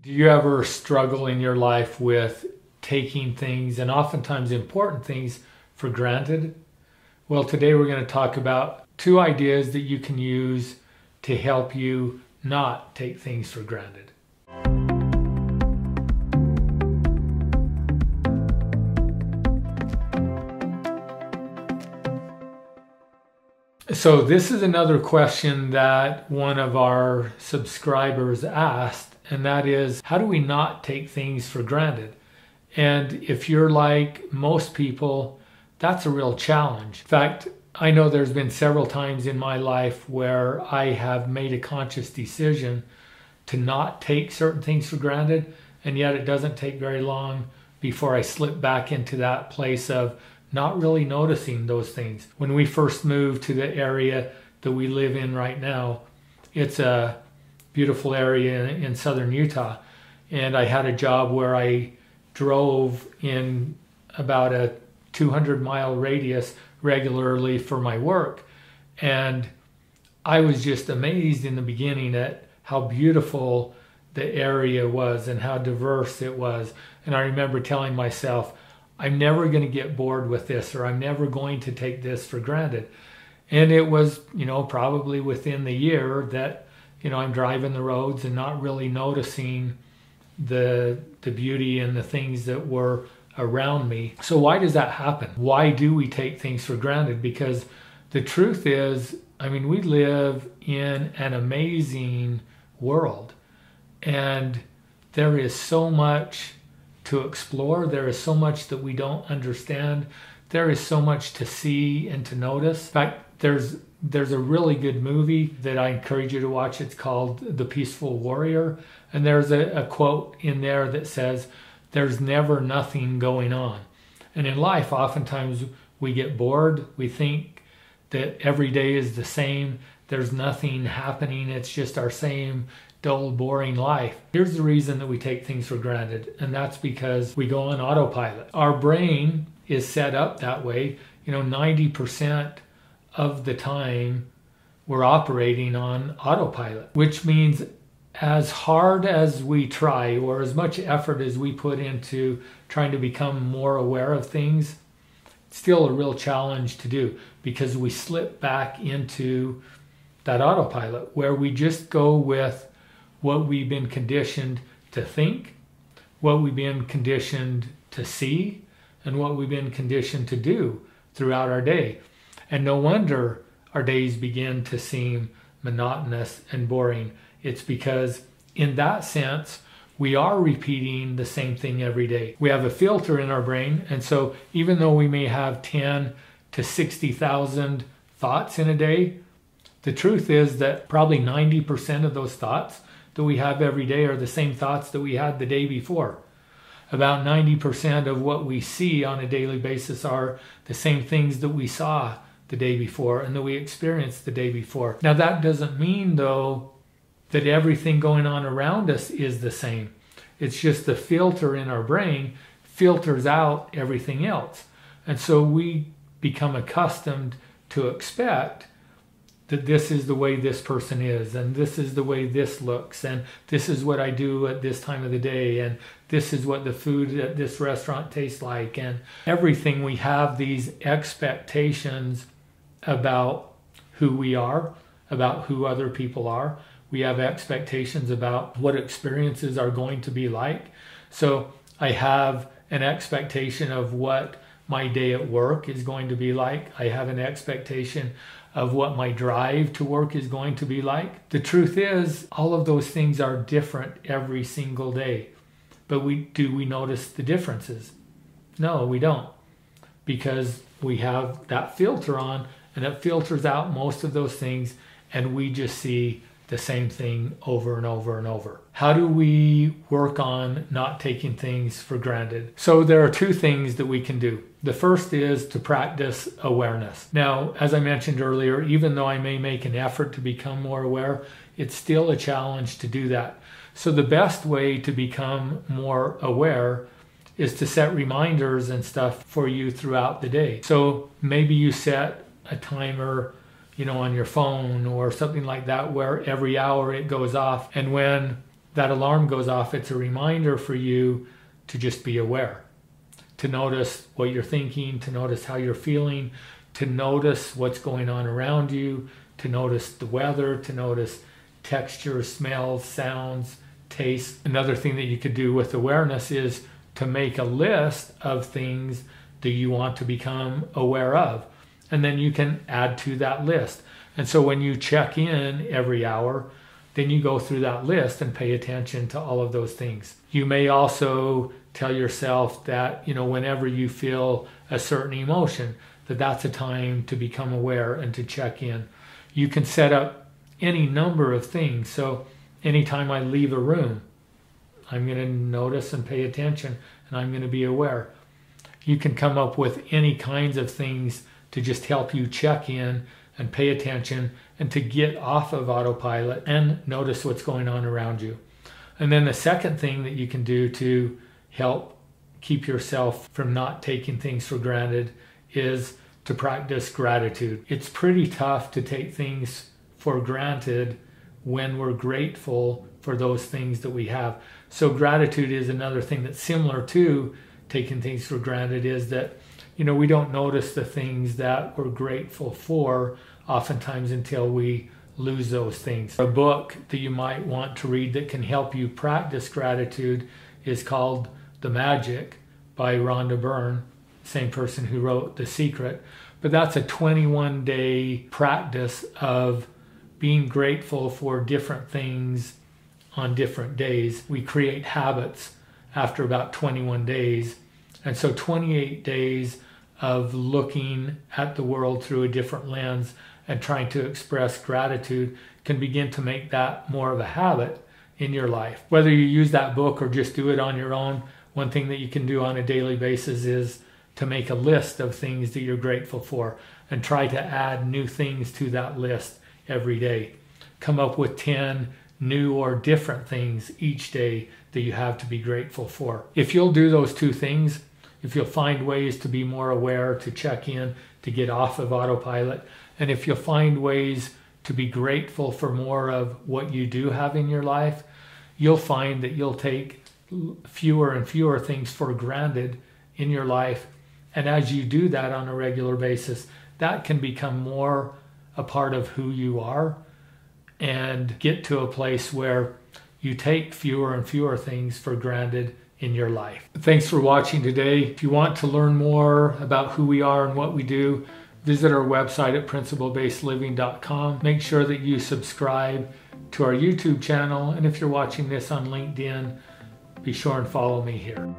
Do you ever struggle in your life with taking things, and oftentimes important things, for granted? Well, today we're going to talk about two ideas that you can use to help you not take things for granted. So this is another question that one of our subscribers asked, and that is, how do we not take things for granted? And if you're like most people, that's a real challenge. In fact, I know there's been several times in my life where I have made a conscious decision to not take certain things for granted, and yet it doesn't take very long before I slip back into that place of not really noticing those things. When we first moved to the area that we live in right now, it's a beautiful area in southern Utah, and I had a job where I drove in about a 200-mile radius regularly for my work, and I was just amazed in the beginning at how beautiful the area was and how diverse it was. And I remember telling myself, I'm never going to get bored with this, or I'm never going to take this for granted. And it was, probably within the year that, I'm driving the roads and not really noticing the beauty and the things that were around me. So why does that happen? Why do we take things for granted? Because the truth is, we live in an amazing world, and there is so much to explore. There is so much that we don't understand. There is so much to see and to notice. In fact, there's a really good movie that I encourage you to watch. It's called The Peaceful Warrior. And there's a quote in there that says, there's never nothing going on. And in life, oftentimes we get bored. We think that every day is the same. There's nothing happening. It's just our same dull, boring life. Here's the reason that we take things for granted, and that's because we go on autopilot. Our brain is set up that way. 90% of the time we're operating on autopilot, which means as hard as we try, or as much effort as we put into trying to become more aware of things, it's still a real challenge to do, because we slip back into that autopilot where we just go with what we've been conditioned to think, what we've been conditioned to see, and what we've been conditioned to do throughout our day. And no wonder our days begin to seem monotonous and boring. It's because in that sense, we are repeating the same thing every day. We have a filter in our brain, and so even though we may have 10 to 60,000 thoughts in a day, the truth is that probably 90% of those thoughts that we have every day are the same thoughts that we had the day before. About 90% of what we see on a daily basis are the same things that we saw the day before and that we experienced the day before. Now, that doesn't mean, though, that everything going on around us is the same. It's just the filter in our brain filters out everything else. And so we become accustomed to expect that this is the way this person is, and this is the way this looks, and this is what I do at this time of the day, and this is what the food at this restaurant tastes like, and everything. We have these expectations about who we are, about who other people are. We have expectations about what experiences are going to be like. So I have an expectation of what my day at work is going to be like. I have an expectation of what my drive to work is going to be like. The truth is, all of those things are different every single day. But do we notice the differences? No, we don't. Because we have that filter on, and it filters out most of those things, and we just see the same thing over and over and over. How do we work on not taking things for granted? So there are two things that we can do. The first is to practice awareness. Now, as I mentioned earlier, even though I may make an effort to become more aware, it's still a challenge to do that. So the best way to become more aware is to set reminders and stuff for you throughout the day. So maybe you set a timer on your phone or something like that, where every hour it goes off. And when that alarm goes off, it's a reminder for you to just be aware, to notice what you're thinking, to notice how you're feeling, to notice what's going on around you, to notice the weather, to notice textures, smells, sounds, tastes. Another thing that you could do with awareness is to make a list of things that you want to become aware of. And then you can add to that list. And so when you check in every hour, then you go through that list and pay attention to all of those things. You may also tell yourself that, whenever you feel a certain emotion, that's a time to become aware and to check in. You can set up any number of things. So anytime I leave a room, I'm going to notice and pay attention, and I'm going to be aware. You can come up with any kinds of things to just help you check in and pay attention and to get off of autopilot and notice what's going on around you. And then the second thing that you can do to help keep yourself from not taking things for granted is to practice gratitude. It's pretty tough to take things for granted when we're grateful for those things that we have. So gratitude is another thing that's similar to taking things for granted, is that we don't notice the things that we're grateful for oftentimes until we lose those things. A book that you might want to read that can help you practice gratitude is called The Magic by Rhonda Byrne, same person who wrote The Secret. But that's a 21-day practice of being grateful for different things on different days. We create habits after about 21 days. And so 28 days of looking at the world through a different lens and trying to express gratitude can begin to make that more of a habit in your life. Whether you use that book or just do it on your own, one thing that you can do on a daily basis is to make a list of things that you're grateful for and try to add new things to that list every day. Come up with 10 new or different things each day that you have to be grateful for. If you'll do those two things, if you'll find ways to be more aware, to check in, to get off of autopilot, and if you'll find ways to be grateful for more of what you do have in your life, you'll find that you'll take fewer and fewer things for granted in your life. And as you do that on a regular basis, that can become more a part of who you are and get to a place where you take fewer and fewer things for granted in your life. Thanks for watching today. If you want to learn more about who we are and what we do, visit our website at principlebasedliving.com. Make sure that you subscribe to our YouTube channel. And if you're watching this on LinkedIn, be sure and follow me here.